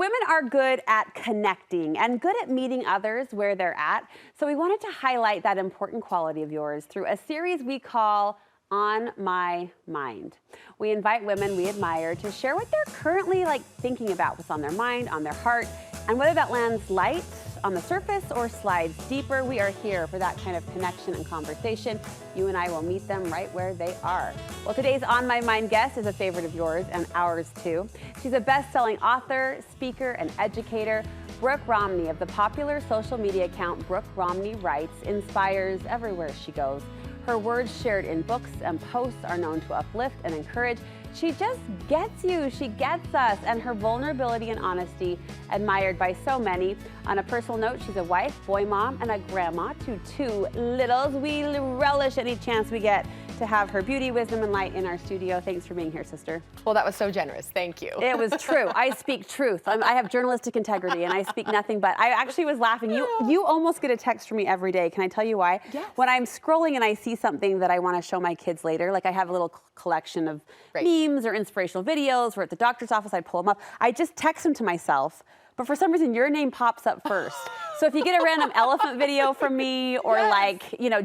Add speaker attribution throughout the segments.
Speaker 1: Women are good at connecting and good at meeting others where they're at. So we wanted to highlight that important quality of yours through a series we call On My Mind. We invite women we admire to share what they're currently thinking about, what's on their mind, on their heart, and whether that lands light on the surface or slides deeper. We are here for that kind of connection and conversation. You and I will meet them right where they are. Well, today's On My Mind guest is a favorite of yours and ours too. She's a best-selling author, speaker, and educator. Brooke Romney of the popular social media account Brooke Romney Writes inspires everywhere she goes. Her words shared in books and posts are known to uplift and encourage. She just gets you, she gets us, and her vulnerability and honesty admired by so many. On a personal note, she's a wife, boy mom, and a grandma to two littles. We relish any chance we get to have her beauty, wisdom, and light in our studio. Thanks for being here, sister.
Speaker 2: Well, that was so generous. Thank you.
Speaker 1: It was true. I speak truth. I have journalistic integrity, and I speak nothing but. I actually was laughing. You almost get a text from me every day. Can I tell you why?
Speaker 2: Yes.
Speaker 1: When I'm scrolling and I see something that I want to show my kids later, like I have a little collection of memes or inspirational videos. We're at the doctor's office. I pull them up. I just text them to myself. But for some reason, your name pops up first. So if you get a random elephant video from me or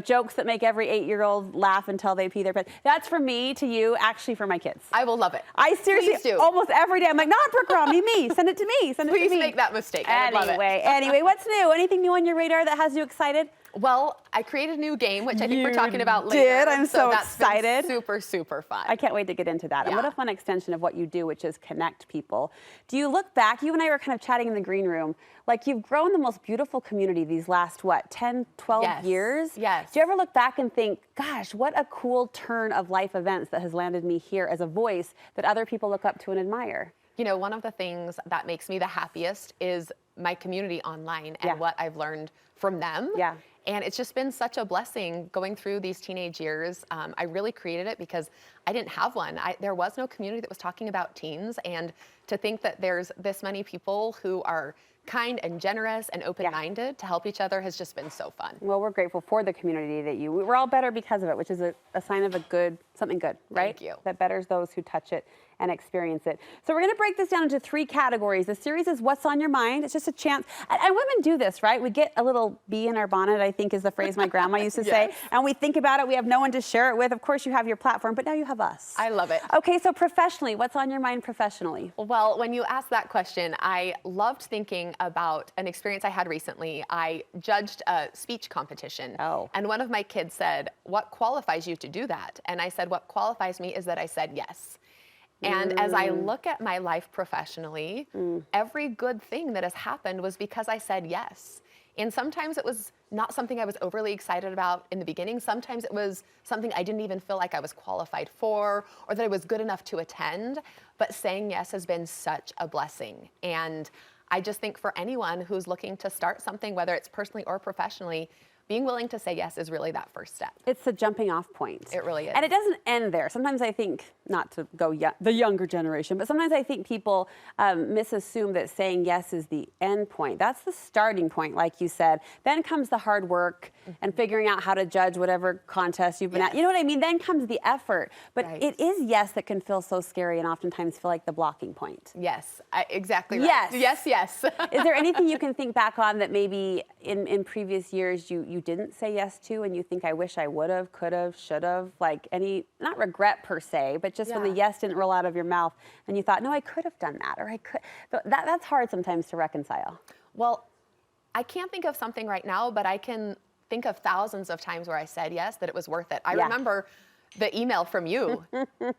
Speaker 1: jokes that make every 8-year-old laugh until they pee their pants, that's from me to you, actually for my kids.
Speaker 2: I will love it.
Speaker 1: I seriously, almost every day, I'm like, not Brooke Romney, me. Send it to me. Send it to me.
Speaker 2: Please make that mistake. I would love it.
Speaker 1: Anyway, what's new? Anything new on your radar that has you excited?
Speaker 2: Well, I created a new game, which I think we're talking about later.
Speaker 1: I'm so excited.
Speaker 2: That's been super, super fun.
Speaker 1: I can't wait to get into that.
Speaker 2: Yeah.
Speaker 1: And what a fun extension of what you do, which is connect people. Do you look back, you and I were kind of chatting in the green room, like you've grown the most beautiful community these last, 10, 12 years?
Speaker 2: Yes.
Speaker 1: Do you ever look back and think, gosh, what a cool turn of life events that has landed me here as a voice that other people look up to and admire?
Speaker 2: You know, one of the things that makes me the happiest is my community online and what I've learned from them.
Speaker 1: Yeah.
Speaker 2: And it's just been such a blessing going through these teenage years. I really created it because I didn't have one. There was no community that was talking about teens, and to think that there's this many people who are kind and generous and open-minded to help each other has just been so fun.
Speaker 1: Well, we're grateful for the community that we're all better because of it, which is a sign of something good, right?
Speaker 2: Thank you.
Speaker 1: That betters those who touch it and experience it. So we're going to break this down into 3 categories. The series is What's on Your Mind. It's just a chance. And women do this, right? We get a little bee in our bonnet, I think is the phrase my grandma used to say. And we think about it. We have no one to share it with. Of course, you have your platform, but now you have us.
Speaker 2: I love it.
Speaker 1: Okay, so professionally, what's on your mind professionally?
Speaker 2: Well, when you asked that question, I loved thinking about an experience I had recently. I judged a speech competition.
Speaker 1: Oh.
Speaker 2: And one of my kids said, "What qualifies you to do that?" And I said, "What qualifies me is that I said yes." And as I look at my life professionally, every good thing that has happened was because I said yes. And sometimes it was not something I was overly excited about in the beginning. Sometimes it was something I didn't even feel like I was qualified for or that I was good enough to attend. But saying yes has been such a blessing. And I just think for anyone who's looking to start something, whether it's personally or professionally, being willing to say yes is really that first step.
Speaker 1: It's the jumping off point.
Speaker 2: It really is.
Speaker 1: And it doesn't end there. Sometimes I think, not to go the younger generation, but sometimes I think people misassume that saying yes is the end point. That's the starting point, like you said. Then comes the hard work and figuring out how to judge whatever contest you've been at. You know what I mean? Then comes the effort. But it is yes that can feel so scary and oftentimes feel like the blocking point.
Speaker 2: Yes, exactly right. Yes.
Speaker 1: Is there anything you can think back on that maybe in previous years you didn't say yes to and you think, I wish I would have, could have, should have, like any, not regret per se, but just when the yes didn't roll out of your mouth and you thought, no, I could have done that, or I could. That's hard sometimes to reconcile.
Speaker 2: Well, I can't think of something right now, but I can think of thousands of times where I said yes, that it was worth it. I remember the email from you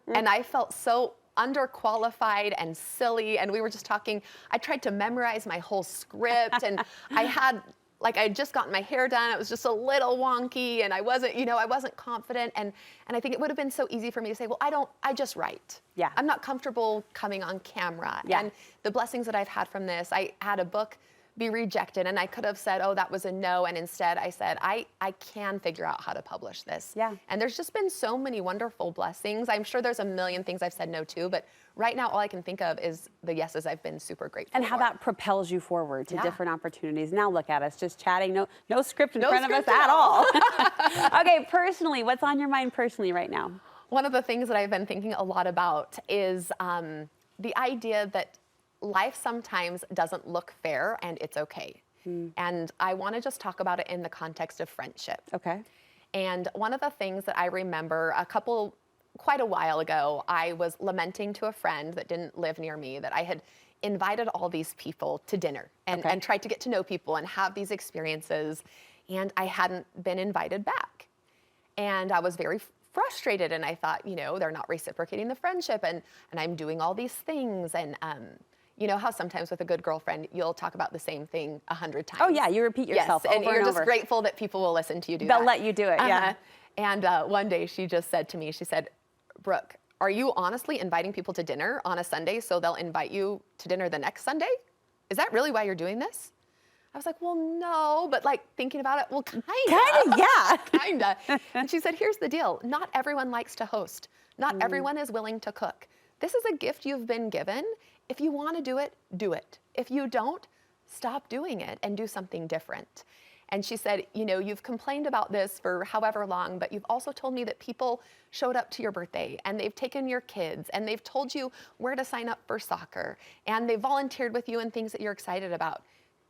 Speaker 2: and I felt so underqualified and silly, and we were just talking. I tried to memorize my whole script and I had I had just gotten my hair done. It was just a little wonky and I wasn't confident. And I think it would have been so easy for me to say, well, I just write.
Speaker 1: Yeah.
Speaker 2: I'm not comfortable coming on camera.
Speaker 1: Yeah.
Speaker 2: And the blessings that I've had from this, I had a book be rejected and I could have said, oh, that was a no. And instead I said, I can figure out how to publish this.
Speaker 1: Yeah.
Speaker 2: And there's just been so many wonderful blessings. I'm sure there's a million things I've said no to, but right now all I can think of is the yeses I've been super grateful
Speaker 1: and how
Speaker 2: for.
Speaker 1: that propels you forward to different opportunities. Now look at us, just chatting, no script in front of us at all. Okay, personally, what's on your mind personally right now?
Speaker 2: One of the things that I've been thinking a lot about is the idea that life sometimes doesn't look fair, and it's okay. And I want to just talk about it in the context of friendship.
Speaker 1: Okay.
Speaker 2: And one of the things that I remember quite a while ago, I was lamenting to a friend that didn't live near me that I had invited all these people to dinner and tried to get to know people and have these experiences, and I hadn't been invited back. And I was very frustrated, and I thought, they're not reciprocating the friendship, and I'm doing all these things, and you know how sometimes with a good girlfriend, you'll talk about the same thing 100 times.
Speaker 1: Oh yeah, you repeat yourself
Speaker 2: yes,
Speaker 1: over
Speaker 2: and you're just
Speaker 1: over.
Speaker 2: grateful that people will listen to you do
Speaker 1: They'll
Speaker 2: that.
Speaker 1: let you do it, yeah.
Speaker 2: And one day she just said to me, she said, Brooke, are you honestly inviting people to dinner on a Sunday so they'll invite you to dinner the next Sunday? Is that really why you're doing this? I was like, well, no, but like thinking about it, well, kinda.
Speaker 1: Yeah.
Speaker 2: Kinda. And she said, here's the deal. Not everyone likes to host. Not everyone is willing to cook. This is a gift you've been given. If you want to do it, do it. If you don't, stop doing it and do something different. And she said, you've complained about this for however long, but you've also told me that people showed up to your birthday and they've taken your kids and they've told you where to sign up for soccer and they volunteered with you in things that you're excited about.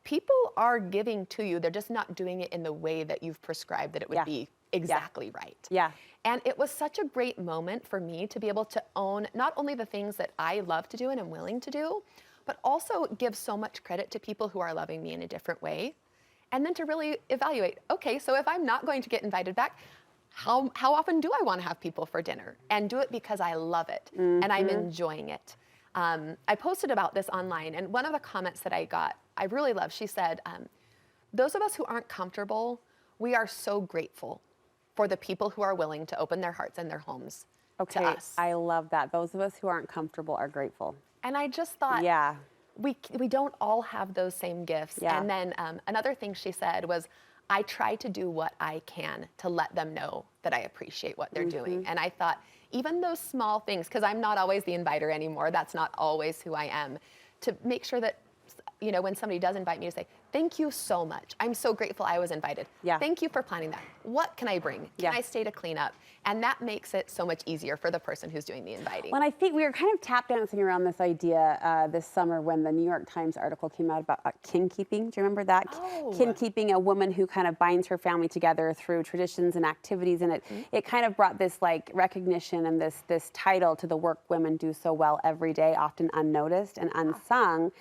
Speaker 2: People are giving to you. They're just not doing it in the way that you've prescribed that it would be exactly right.
Speaker 1: Yeah.
Speaker 2: And it was such a great moment for me to be able to own not only the things that I love to do and am willing to do, but also give so much credit to people who are loving me in a different way. And then to really evaluate, okay, so if I'm not going to get invited back, how often do I want to have people for dinner? And do it because I love it and I'm enjoying it. I posted about this online, and one of the comments that I got, I really love, she said, those of us who aren't comfortable, we are so grateful for the people who are willing to open their hearts and their homes to us.
Speaker 1: I love that. Those of us who aren't comfortable are grateful.
Speaker 2: And I just thought, we don't all have those same gifts.
Speaker 1: Yeah.
Speaker 2: And then another thing she said was, I try to do what I can to let them know that I appreciate what they're doing. And I thought, even those small things, because I'm not always the inviter anymore, that's not always who I am, to make sure that, when somebody does invite me, to say, thank you so much. I'm so grateful I was invited.
Speaker 1: Yeah.
Speaker 2: Thank you for planning that. What can I bring? Can I stay to clean up? And that makes it so much easier for the person who's doing the inviting.
Speaker 1: Well, I think we were kind of tap dancing around this idea this summer when the New York Times article came out about kin keeping. Do you remember that?
Speaker 2: Oh.
Speaker 1: Kin keeping, a woman who kind of binds her family together through traditions and activities, and it kind of brought this like recognition and this title to the work women do so well every day, often unnoticed and unsung.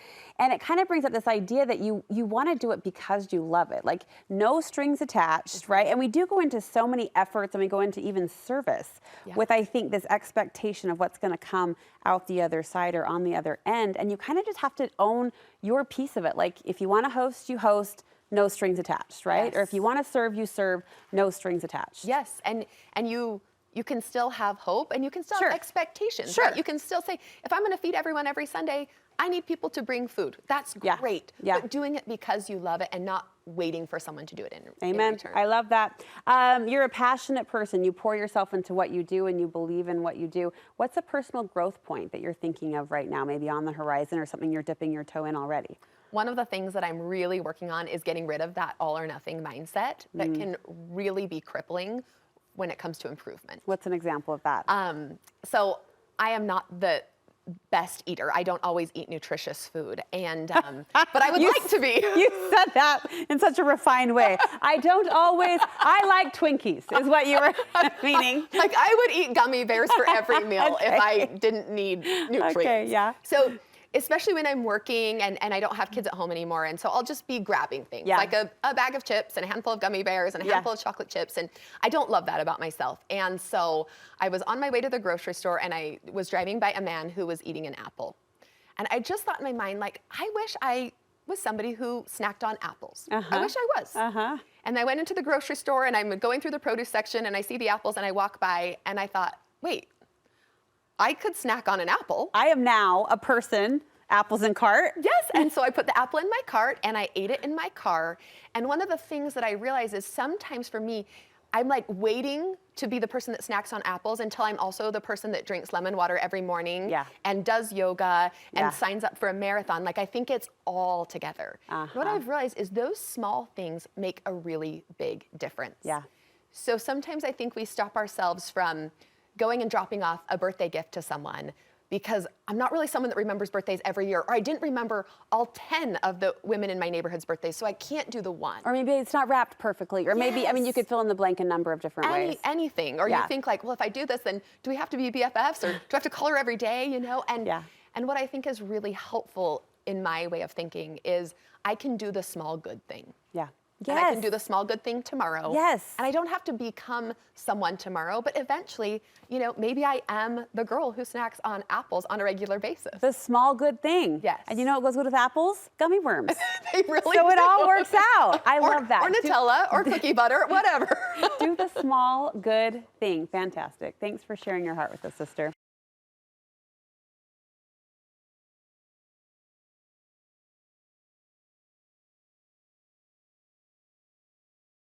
Speaker 1: And it kind of brings up this idea that you want to do it because you love it, like no strings attached, right? And we do go into so many efforts, and we go into even service with, I think, this expectation of what's going to come out the other side or on the other end. And you kind of just have to own your piece of it. Like if you want to host, you host, no strings attached, right?
Speaker 2: Yes.
Speaker 1: Or if you want to serve, you serve, no strings attached.
Speaker 2: Yes, and you can still have hope, and you can still have expectations.
Speaker 1: Sure.
Speaker 2: Right? You can still say, if I'm going to feed everyone every Sunday, I need people to bring food. That's great.
Speaker 1: Yeah.
Speaker 2: But doing it because you love it and not waiting for someone to do it in
Speaker 1: Amen.
Speaker 2: return.
Speaker 1: I love that. You're a passionate person. You pour yourself into what you do, and you believe in what you do. What's a personal growth point that you're thinking of right now, maybe on the horizon, or something you're dipping your toe in already?
Speaker 2: One of the things that I'm really working on is getting rid of that all or nothing mindset that can really be crippling when it comes to improvement.
Speaker 1: What's an example of that?
Speaker 2: So I am not the best eater. I don't always eat nutritious food, and but I would like to be.
Speaker 1: You said that in such a refined way. I don't always. I like Twinkies, is what you were meaning.
Speaker 2: Like I would eat gummy bears for every meal if I didn't need nutrients.
Speaker 1: Okay, yeah.
Speaker 2: So especially when I'm working and I don't have kids at home anymore, and so I'll just be grabbing things like a bag of chips and a handful of gummy bears and a handful of chocolate chips, and I don't love that about myself. And so I was on my way to the grocery store, and I was driving by a man who was eating an apple. And I just thought in my mind, like, I wish I was somebody who snacked on apples. I wish I was. And I went into the grocery store, and I'm going through the produce section, and I see the apples, and I walk by, and I thought, wait, I could snack on an apple.
Speaker 1: I am now a person, apples in cart.
Speaker 2: Yes, and so I put the apple in my cart and I ate it in my car. And one of the things that I realize is sometimes for me, I'm like waiting to be the person that snacks on apples until I'm also the person that drinks lemon water every morning and does yoga and signs up for a marathon. Like I think it's all together. What I've realized is those small things make a really big difference. So sometimes I think we stop ourselves from going and dropping off a birthday gift to someone, because I'm not really someone that remembers birthdays every year, or I didn't remember all 10 of the women in my neighborhood's birthdays, so I can't do the one.
Speaker 1: Or maybe it's not wrapped perfectly, or maybe, I mean, you
Speaker 2: Yes.
Speaker 1: could fill in the blank a number of different ways.
Speaker 2: Anything, or
Speaker 1: Yeah.
Speaker 2: you think like, well, if I do this, then do we have to be BFFs, or do I have to call her every day, you know?
Speaker 1: Yeah.
Speaker 2: And what I think is really helpful in my way of thinking is I can do the small good thing.
Speaker 1: Yeah.
Speaker 2: And I can do the small good thing tomorrow.
Speaker 1: Yes.
Speaker 2: And I don't have to become someone tomorrow, but eventually, you know, maybe I am the girl who snacks on apples on a regular basis.
Speaker 1: The small good thing.
Speaker 2: Yes.
Speaker 1: And you know what goes good with apples? Gummy worms.
Speaker 2: They really
Speaker 1: So it
Speaker 2: do.
Speaker 1: all works out. I love that.
Speaker 2: Or Nutella, or cookie butter, whatever.
Speaker 1: Do the small good thing. Fantastic. Thanks for sharing your heart with us, sister.